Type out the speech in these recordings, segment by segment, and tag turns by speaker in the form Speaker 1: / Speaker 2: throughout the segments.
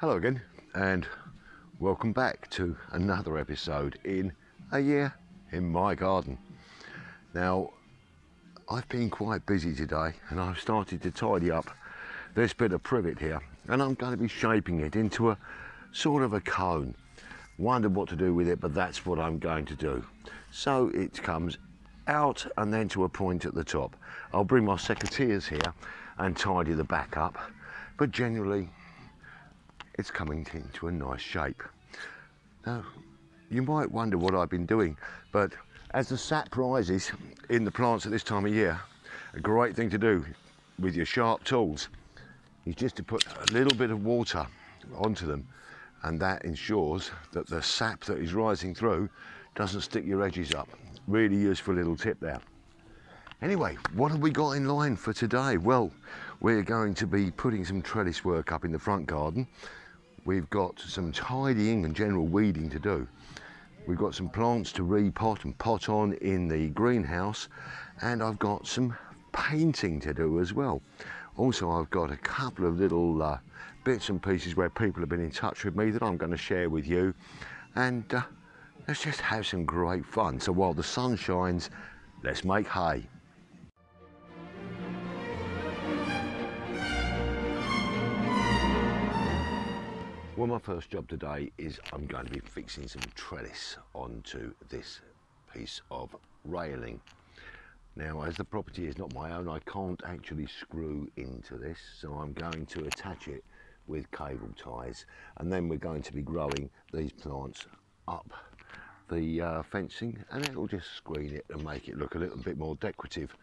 Speaker 1: Hello again and welcome back to another episode in a year in my garden. Now I've been quite busy today and I've started to tidy up this bit of privet here, and I'm going to be shaping it into a sort of a cone. Wondered what to do with it, but that's what I'm going to do. So it comes out and then to a point at the top. I'll bring my secateurs here and tidy the back up, but generally it's coming into a nice shape. Now, you might wonder what I've been doing, but as the sap rises in the plants at this time of year, a great thing to do with your sharp tools is just to put a little bit of water onto them, and that ensures that the sap that is rising through doesn't stick your edges up. Really useful little tip there. Anyway, what have we got in line for today? Well, we're going to be putting some trellis work up in the front garden. We've got some tidying and general weeding to do. We've got some plants to repot and pot on in the greenhouse, and I've got some painting to do as well. Also, I've got a couple of little bits and pieces where people have been in touch with me that I'm going to share with you, and let's just have some great fun. So while the sun shines, let's make hay. Well, my first job today is I'm going to be fixing some trellis onto this piece of railing. Now, as the property is not my own, I can't actually screw into this, so I'm going to attach it with cable ties, and then we're going to be growing these plants up the fencing, and it'll just screen it and make it look a little bit more decorative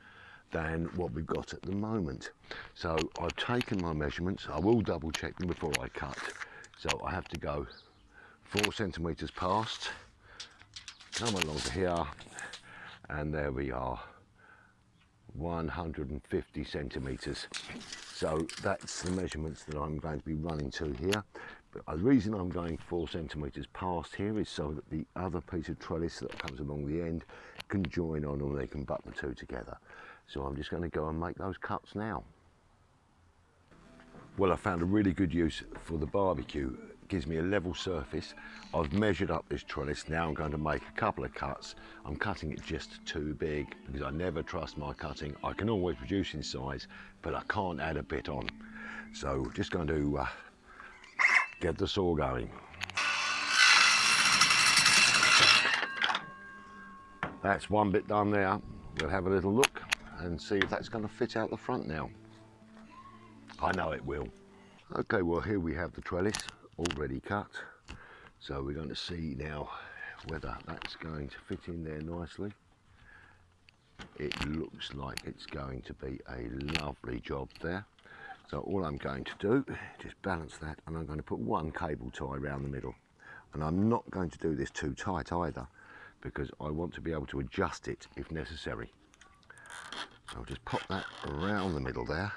Speaker 1: than what we've got at the moment. So I've taken my measurements. I will double check them before I cut. So I have to go 4 centimetres past, come along to here, and there we are, 150 centimetres. So that's the measurements that I'm going to be running to here. But the reason I'm going 4 centimetres past here is so that the other piece of trellis that comes along the end can join on, or they can butt the two together. So I'm just going to go and make those cuts now. Well, I found a really good use for the barbecue. It gives me a level surface. I've measured up this trellis. Now I'm going to make a couple of cuts. I'm cutting it just too big because I never trust my cutting. I can always reduce in size, but I can't add a bit on. So just going to get the saw going. That's one bit done there. We'll have a little look and see if that's going to fit out the front now. I know it will. Okay, well, here we have the trellis already cut. So we're going to see now whether that's going to fit in there nicely. It looks like it's going to be a lovely job there. So all I'm going to do, just balance that, and I'm going to put one cable tie around the middle. And I'm not going to do this too tight either, because I want to be able to adjust it if necessary. So I'll just pop that around the middle there.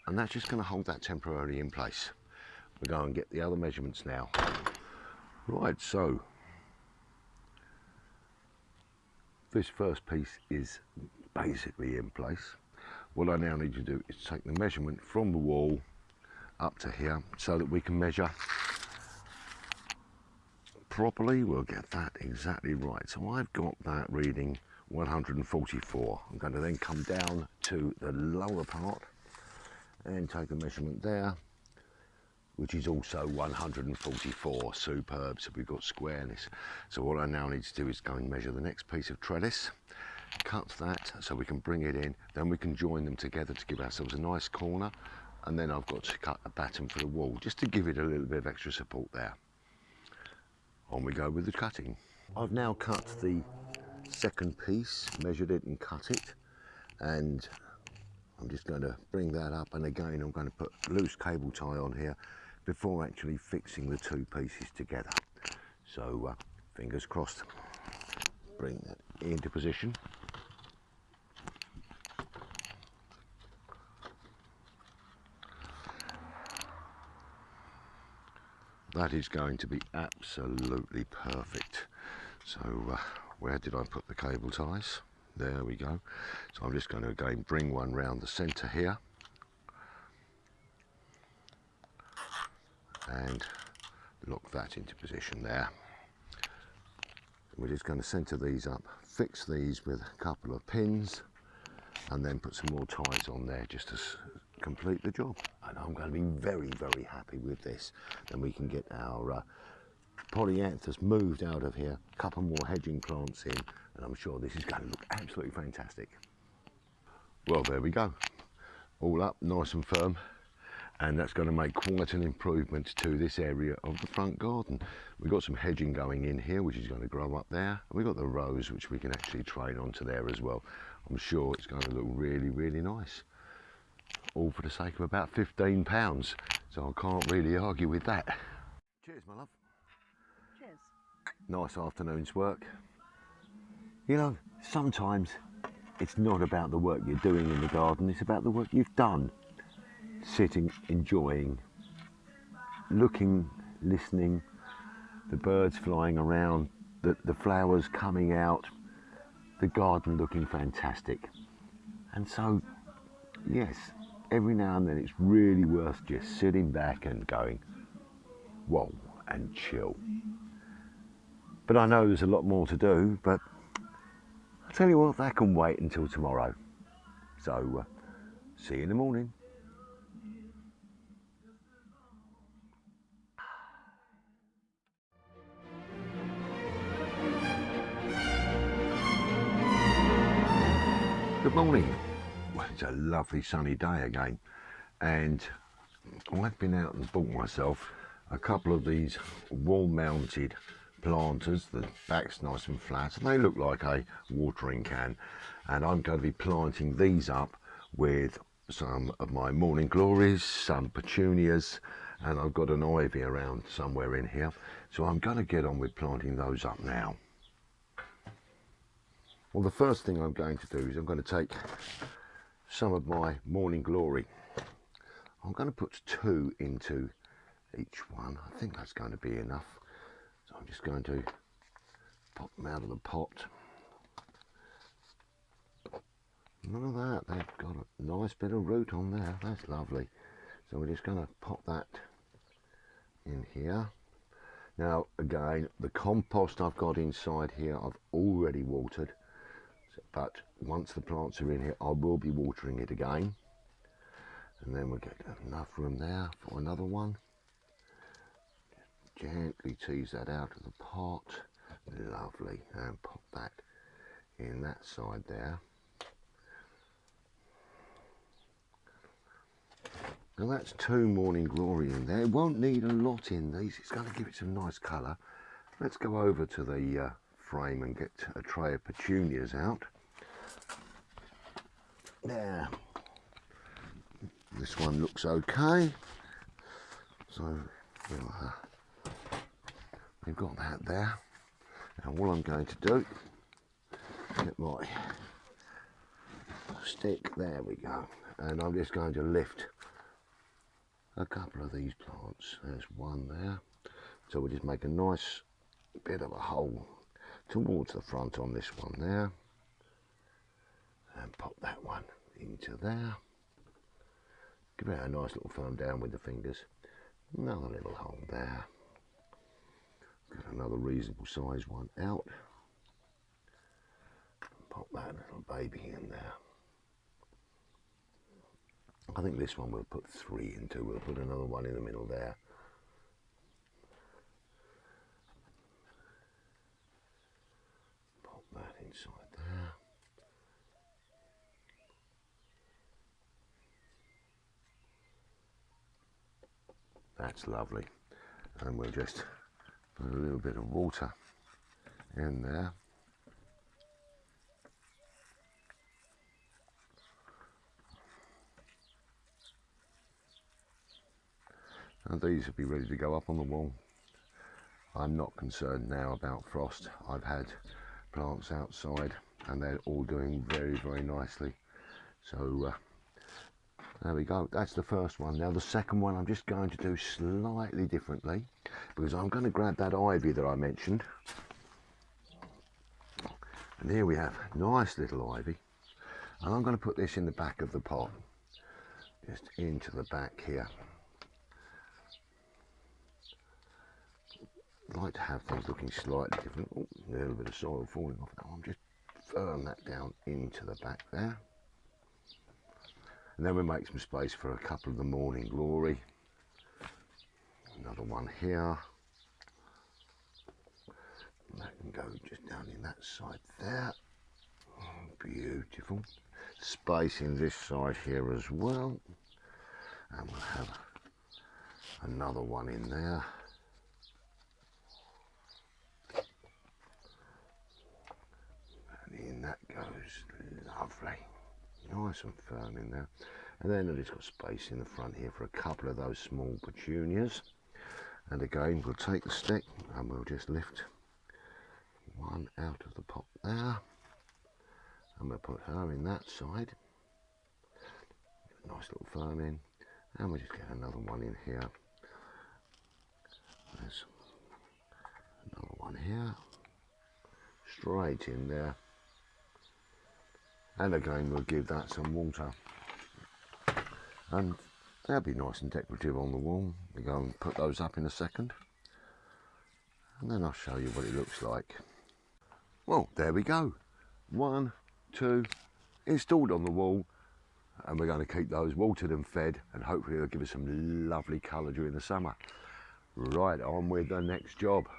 Speaker 1: And that's just going to hold that temporarily in place. We'll go and get the other measurements now. Right, so this first piece is basically in place. What I now need to do is take the measurement from the wall up to here so that we can measure properly. We'll get that exactly right. So I've got that reading 144. I'm going to then come down to the lower part and take a measurement there, which is also 144. Superb. So we've got squareness. So what I now need to do is go and measure the next piece of trellis, cut that so we can bring it in, then we can join them together to give ourselves a nice corner, and then I've got to cut a batten for the wall just to give it a little bit of extra support there. On we go with the cutting. I've now cut the second piece, measured it and cut it, and I'm just going to bring that up, and again I'm going to put loose cable tie on here before actually fixing the two pieces together. So fingers crossed. Bring that into position. That is going to be absolutely perfect. So where did I put the cable ties? There we go. So I'm just going to again bring one round the centre here. and lock that into position there. We're just going to centre these up, fix these with a couple of pins, and then put some more ties on there just to complete the job. And I'm going to be very, very happy with this. Then we can get our polyanthus moved out of here, a couple more hedging plants in, and I'm sure this is going to look absolutely fantastic. Well, there we go, all up nice and firm, and that's going to make quite an improvement to this area of the front garden. We've got some hedging going in here which is going to grow up there, and we've got the rows which we can actually train onto there as well. I'm sure it's going to look really, really nice, all for the sake of about £15, so I can't really argue with that. Cheers, my love.
Speaker 2: Cheers.
Speaker 1: Nice afternoon's work. You know, sometimes it's not about the work you're doing in the garden, it's about the work you've done. Sitting, enjoying, looking, listening, the birds flying around, the flowers coming out, the garden looking fantastic. And so, yes, every now and then it's really worth just sitting back and going, whoa, and chill. But I know there's a lot more to do, but I'll tell you what, that can wait until tomorrow. So, see you in the morning. Good morning. Well, it's a lovely sunny day again, and I've been out and bought myself a couple of these wall-mounted planters. The back's nice and flat, and they look like a watering can. And I'm going to be planting these up with some of my morning glories, some petunias, and I've got an ivy around somewhere in here. So I'm going to get on with planting those up now. Well, the first thing I'm going to do is I'm going to take some of my morning glory. I'm going to put 2 into each one. I think that's going to be enough. So I'm just going to pop them out of the pot. Look at that, they've got a nice bit of root on there. That's lovely. So we're just going to pop that in here. Now again, the compost I've got inside here I've already watered. But once the plants are in here, I will be watering it again. And then we'll get enough room there for another one. Just gently tease that out of the pot. Lovely. And pop that in that side there. Now that's 2 morning glory in there. It won't need a lot in these. It's going to give it some nice colour. Let's go over to the frame and get a tray of petunias out. There. This one looks okay. So we've got that there. Now all I'm going to do, get my stick, there we go. And I'm just going to lift a couple of these plants. There's one there. So we'll just make a nice bit of a hole towards the front on this one there, and pop that one into there. Give it a nice little thumb down with the fingers. Another little hole there. Get another reasonable size one out. Pop that little baby in there. I think this one we'll put 3 into. We'll put another one in the middle there. Pop that inside there. That's lovely. And we'll just put a little bit of water in there. And these will be ready to go up on the wall. I'm not concerned now about frost. I've had plants outside and they're all doing very, very nicely. So there we go. That's the first one. Now the second one I'm just going to do slightly differently, because I'm going to grab that ivy that I mentioned. And here we have nice little ivy. And I'm going to put this in the back of the pot. Just into the back here. like to have things looking slightly different. Oh, a little bit of soil falling off that one. Just firm that down into the back there. And then we make some space for a couple of the morning glory. Another one here. And that can go just down in that side there. Beautiful. Space in this side here as well. And we'll have another one in there. And in that goes. Lovely. Nice and firm in there. And then I've just got space in the front here for a couple of those small petunias. And again, we'll take the stick and we'll just lift one out of the pot there. And we'll put her in that side. Nice little firm in. And we'll just get another one in here. There's another one here. Straight in there. And again, we'll give that some water. And they'll be nice and decorative on the wall. We'll go and put those up in a second. And then I'll show you what it looks like. Well, there we go. 1, 2, installed on the wall. And we're going to keep those watered and fed, and hopefully they'll give us some lovely colour during the summer. Right, on with the next job.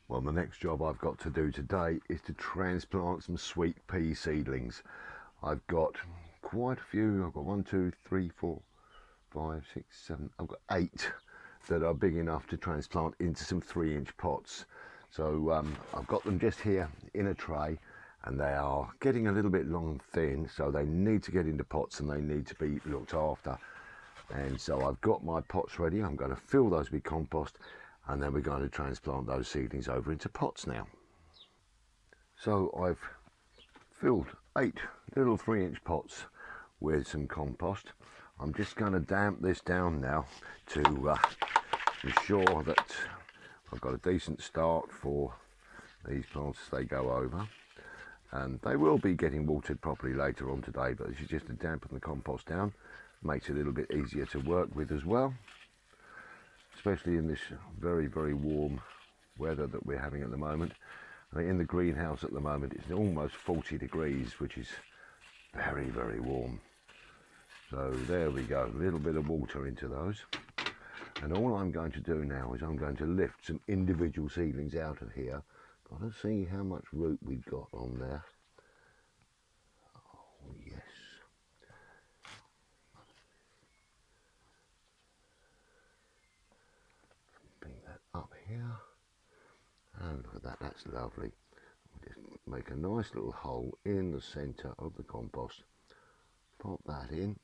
Speaker 1: Well, the next job I've got to do today is to transplant some sweet pea seedlings. I've got quite a few. I've got 1, 2, 3, 4, 5, 6, 7. I've got 8 that are big enough to transplant into some 3-inch pots. So I've got them just here in a tray, and they are getting a little bit long and thin, so they need to get into pots and they need to be looked after. And so I've got my pots ready. I'm going to fill those with compost, and then we're going to transplant those seedlings over into pots now. So I've filled 8 little 3-inch pots with some compost. I'm just going to damp this down now to ensure that I've got a decent start for these plants as they go over. And they will be getting watered properly later on today, but this is just to dampen the compost down. Makes it a little bit easier to work with as well, especially in this very, very warm weather that we're having at the moment. I mean, in the greenhouse at the moment it's almost 40 degrees, which is very, very warm. So there we go, a little bit of water into those. And all I'm going to do now is I'm going to lift some individual seedlings out of here. Got to see how much root we've got on there. Oh yes. Bring that up here. And look at that, that's lovely. Just make a nice little hole in the centre of the compost. Pop that in.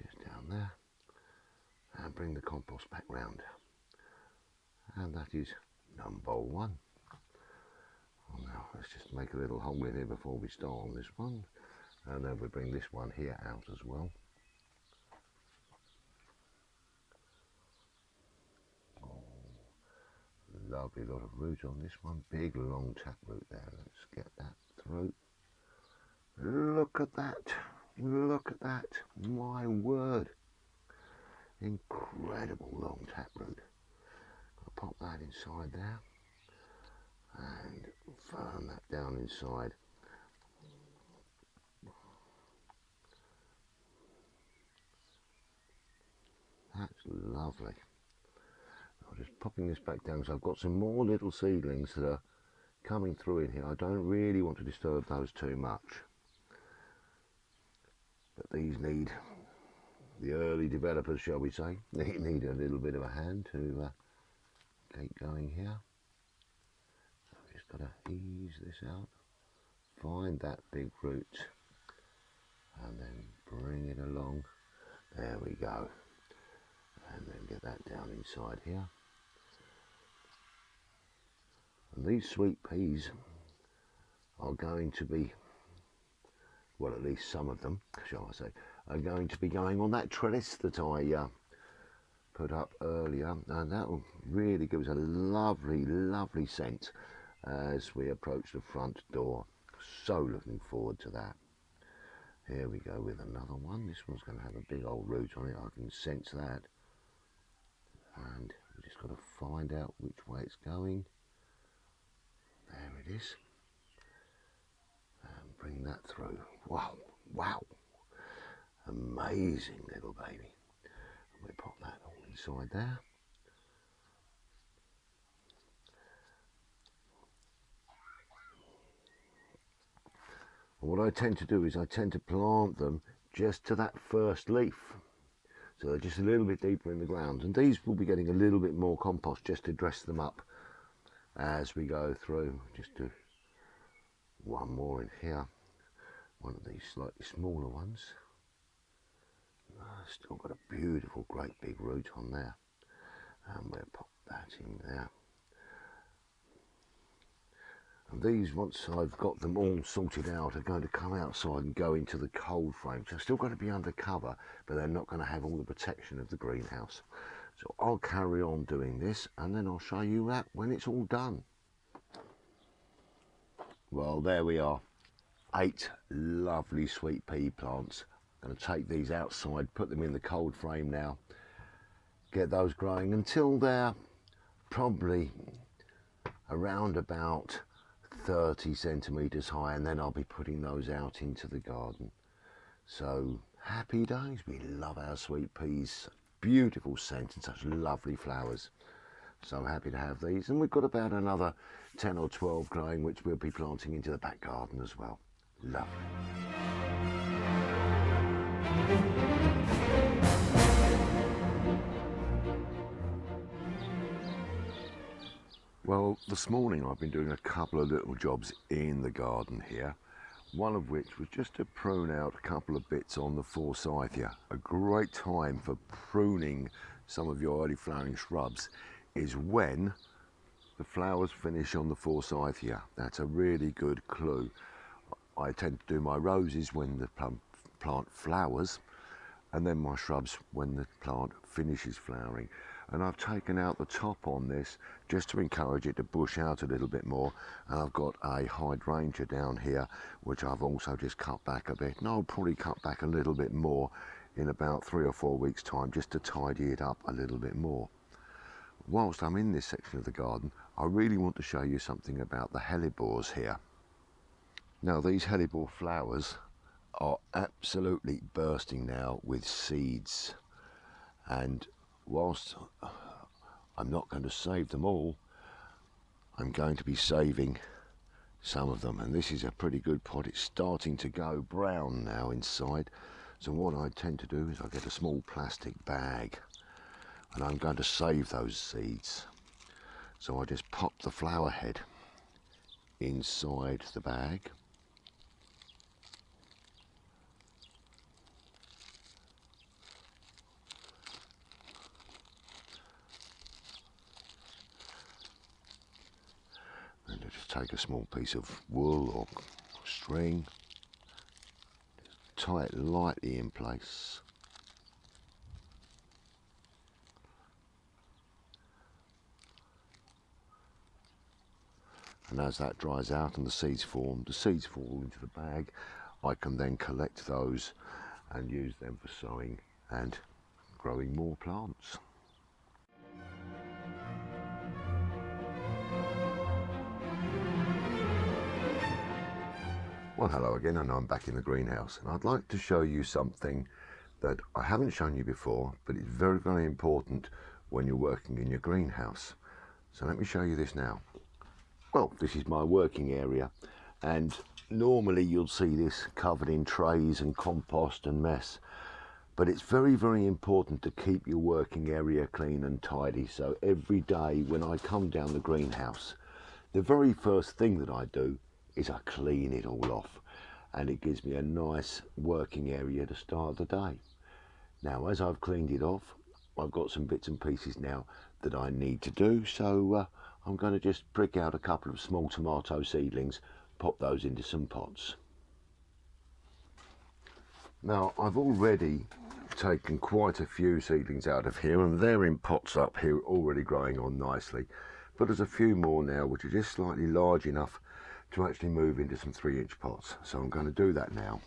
Speaker 1: Just down there. And bring the compost back round. And that is number 1. Well, now let's just make a little hole in here before we start on this one. And then we bring this one here out as well. Lovely lot of root on this one. Big long tap root there. Let's get that through. Look at that. Look at that. My word. Incredible long tap root. I'll pop that inside there. And firm that down inside. That's lovely. I'm just popping this back down, so I've got some more little seedlings that are coming through in here. I don't really want to disturb those too much, but these need, the early developers shall we say, they need a little bit of a hand to keep going here. So I've just got to ease this out, find that big root and then bring it along. There we go. And then get that down inside here. And these sweet peas are going to be, well, at least some of them, shall I say, are going to be going on that trellis that I put up earlier, and that will really give us a lovely, lovely scent as we approach the front door. So looking forward to that. Here we go with another one. This one's going to have a big old root on it, I can sense that. And we just got to find out which way it's going. There it is. And bring that through. Wow, wow. Amazing little baby. And we pop that all inside there. And what I tend to do is I tend to plant them just to that first leaf. So they're just a little bit deeper in the ground. And these will be getting a little bit more compost just to dress them up as we go through. Just do one more in here. One of these slightly smaller ones. Still got a beautiful great big root on there. And we'll pop that in there. And these, once I've got them all sorted out, are going to come outside and go into the cold frame. So they're still going to be under cover, but they're not going to have all the protection of the greenhouse. So I'll carry on doing this, and then I'll show you that when it's all done. Well, there we are. 8 lovely sweet pea plants. I'm going to take these outside, put them in the cold frame now, get those growing until they're probably around about 30 centimetres high, and then I'll be putting those out into the garden. So happy days. We love our sweet peas. Beautiful scent and such lovely flowers. So happy to have these, and we've got about another 10 or 12 growing, which we'll be planting into the back garden as well. Lovely. Well, this morning I've been doing a couple of little jobs in the garden here, one of which was just to prune out a couple of bits on the forsythia. A great time for pruning some of your early flowering shrubs is when the flowers finish on the forsythia. That's a really good clue. I tend to do my roses when the plant flowers, and then my shrubs when the plant finishes flowering. And I've taken out the top on this just to encourage it to bush out a little bit more. And I've got a hydrangea down here, which I've also just cut back a bit. And I'll probably cut back a little bit more in about 3 or 4 weeks' time, just to tidy it up a little bit more. Whilst I'm in this section of the garden, I really want to show you something about the hellebores here. Now, these hellebore flowers are absolutely bursting now with seeds. And whilst I'm not going to save them all, I'm going to be saving some of them. And this is a pretty good pot. It's starting to go brown now inside. So what I tend to do is I get a small plastic bag, and I'm going to save those seeds. So I just pop the flower head inside the bag. And I just take a small piece of wool or string, tie it lightly in place. And as that dries out and the seeds form, the seeds fall into the bag, I can then collect those and use them for sowing and growing more plants. Well, hello again, and I'm back in the greenhouse, and I'd like to show you something that I haven't shown you before, but it's very, very important when you're working in your greenhouse. So let me show you this now. Well, this is my working area, and normally you'll see this covered in trays and compost and mess, but it's very, very important to keep your working area clean and tidy. So every day when I come down the greenhouse, the very first thing that I do is I clean it all off, and it gives me a nice working area to start the day. Now, as I've cleaned it off, I've got some bits and pieces now that I need to do, so I'm going to just prick out a couple of small tomato seedlings, pop those into some pots. Now, I've already taken quite a few seedlings out of here, and they're in pots up here already growing on nicely, but there's a few more now which are just slightly large enough to actually move into some 3-inch pots. So I'm going to do that now.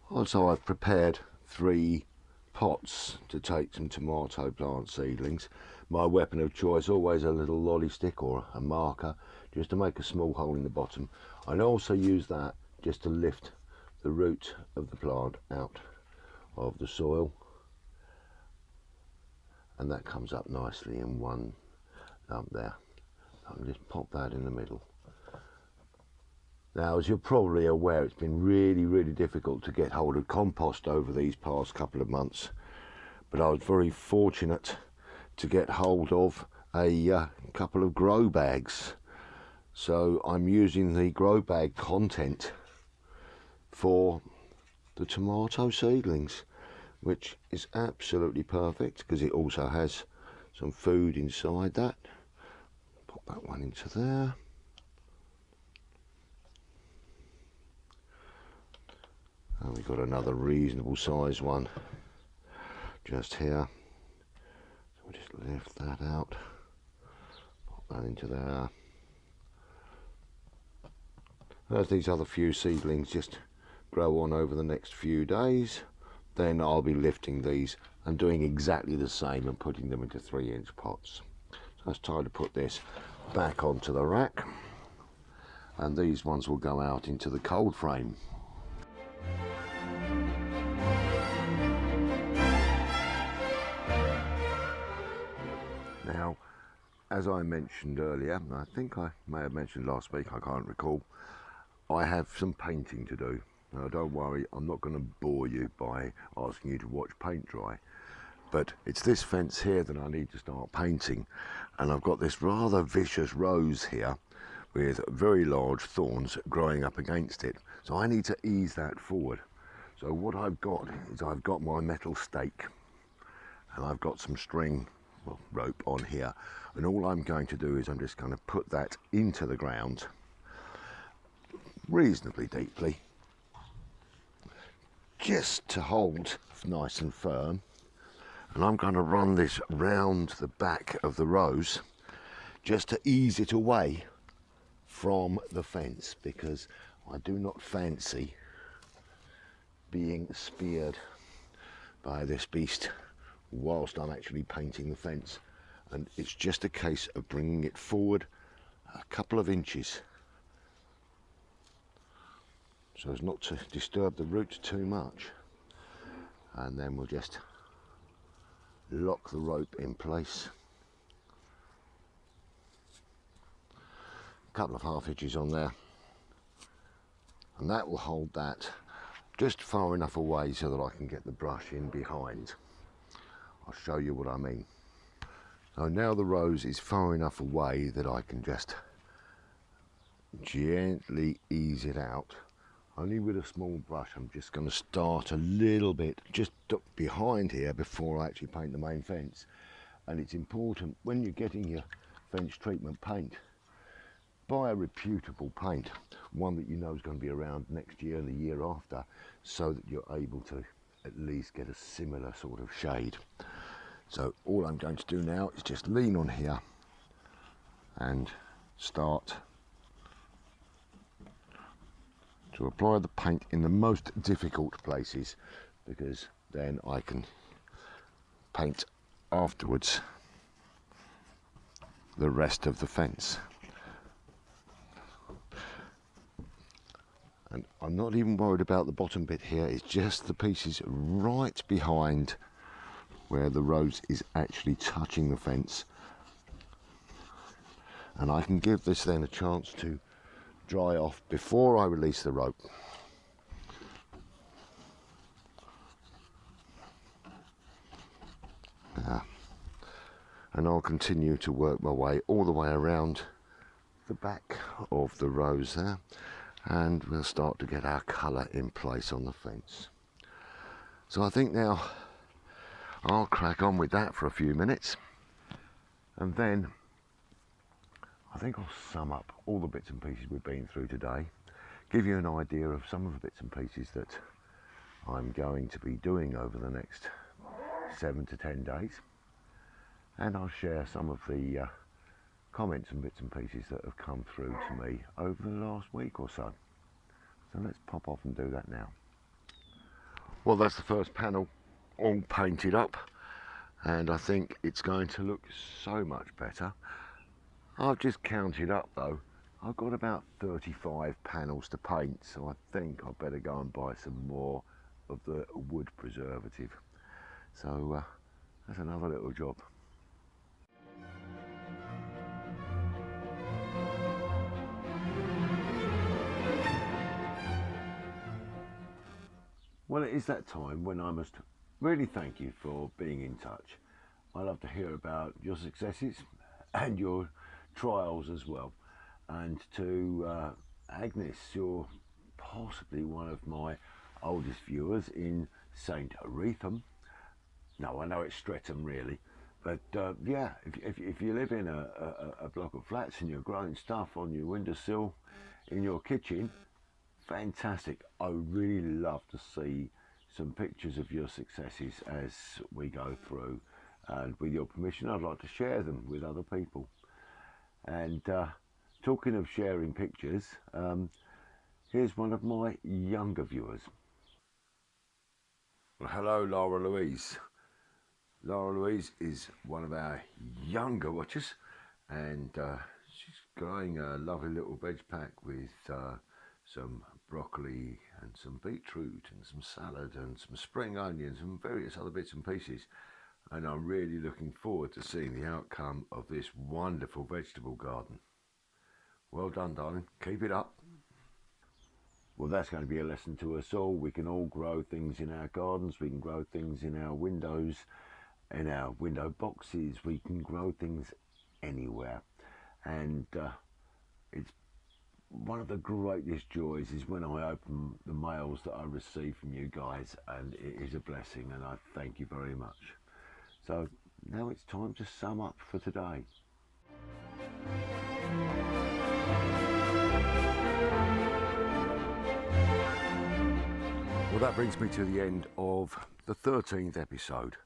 Speaker 1: Also, I've prepared 3 pots to take some tomato plant seedlings. My weapon of choice, always a little lolly stick or a marker, just to make a small hole in the bottom. I also use that just to lift the root of the plant out of the soil, and that comes up nicely in one lump there. I'll just pop that in the middle. Now, as you're probably aware, it's been really difficult to get hold of compost over these past couple of months, but I was very fortunate to get hold of a couple of grow bags. So I'm using the grow bag content for the tomato seedlings, which is absolutely perfect because it also has some food inside that. Pop that one into there. And we've got another reasonable size one just here. So we'll just lift that out, pop that into there. As these other few seedlings just grow on over the next few days, then I'll be lifting these and doing exactly the same and putting them into 3-inch pots. So it's time to put this back onto the rack, and these ones will go out into the cold frame. Now, as I mentioned earlier, I think I may have mentioned last week, I can't recall, I have some painting to do. Now, don't worry, I'm not going to bore you by asking you to watch paint dry, but it's this fence here that I need to start painting, and I've got this rather vicious rose here with very large thorns growing up against it, so I need to ease that forward. So what I've got is I've got my metal stake, and I've got some string, well, rope on here, and all I'm going to do is I'm just going to put that into the ground reasonably deeply, just to hold nice and firm, and I'm going to run this round the back of the rose just to ease it away from the fence, because I do not fancy being speared by this beast whilst I'm actually painting the fence, and it's just a case of bringing it forward a couple of inches so as not to disturb the roots too much, and then we'll just lock the rope in place. A couple of half hitches on there, and that will hold that just far enough away so that I can get the brush in behind. I'll show you what I mean. So now the rose is far enough away that I can just gently ease it out. Only with a small brush. I'm just going to start a little bit just behind here before I actually paint the main fence. And it's important when you're getting your fence treatment paint, buy a reputable paint, one that you know is going to be around next year and the year after, so that you're able to at least get a similar sort of shade. So all I'm going to do now is just lean on here and start to apply the paint in the most difficult places, because then I can paint afterwards the rest of the fence. And I'm not even worried about the bottom bit here, it's just the pieces right behind where the rose is actually touching the fence. And I can give this then a chance to dry off before I release the rope. And I'll continue to work my way all the way around the back of the rose there, and we'll start to get our colour in place on the fence. So I think now I'll crack on with that for a few minutes, and then I think I'll sum up all the bits and pieces we've been through today, give you an idea of some of the bits and pieces that I'm going to be doing over the next 7 to 10 days, and I'll share some of the comments and bits and pieces that have come through to me over the last week or so. So let's pop off and do that now. Well, that's the first panel all painted up, and I think it's going to look so much better. I've just counted up though, I've got about 35 panels to paint, so I think I'd better go and buy some more of the wood preservative. So that's another little job. Well, it is that time when I must really thank you for being in touch. I love to hear about your successes and your trials as well. And to Agnes, you're possibly one of my oldest viewers in St. Retham. No, I know it's Streatham really, but yeah, if you live in a block of flats and you're growing stuff on your windowsill in your kitchen, fantastic. I really love to see some pictures of your successes as we go through, and with your permission I'd like to share them with other people. And talking of sharing pictures, here's one of my younger viewers. Well, hello Laura Louise. Laura Louise is one of our younger watchers, and she's growing a lovely little veg pack with some broccoli and some beetroot and some salad and some spring onions and various other bits and pieces. And I'm really looking forward to seeing the outcome of this wonderful vegetable garden. Well done, darling. Keep it up. Well, that's going to be a lesson to us all. We can all grow things in our gardens. We can grow things in our windows, in our window boxes. We can grow things anywhere. And it's one of the greatest joys is when I open the mails that I receive from you guys, and it is a blessing, and I thank you very much. So now it's time to sum up for today. Well, that brings me to the end of the 13th episode,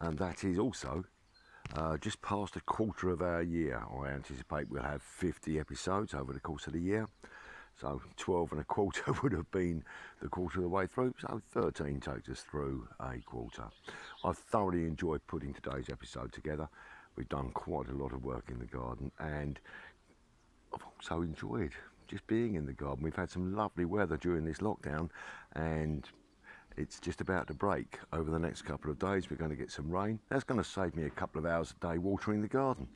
Speaker 1: and that is also just past a quarter of our year. I anticipate we'll have 50 episodes over the course of the year, so 12 and a quarter would have been the quarter of the way through, so 13 takes us through a quarter. I've thoroughly enjoyed putting today's episode together. We've done quite a lot of work in the garden, and I've also enjoyed just being in the garden. We've had some lovely weather during this lockdown, and it's just about to break. Over the next couple of days we're going to get some rain. That's going to save me a couple of hours a day watering the garden.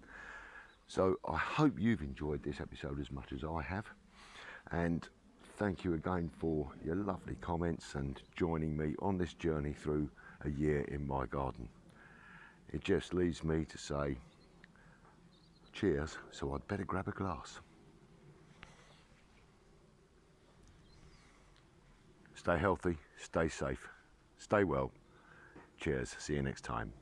Speaker 1: So I hope you've enjoyed this episode as much as I have, and thank you again for your lovely comments and joining me on this journey through a year in my garden. It just leaves me to say cheers, so I'd better grab a glass. Stay healthy, stay safe, stay well. Cheers, see you next time.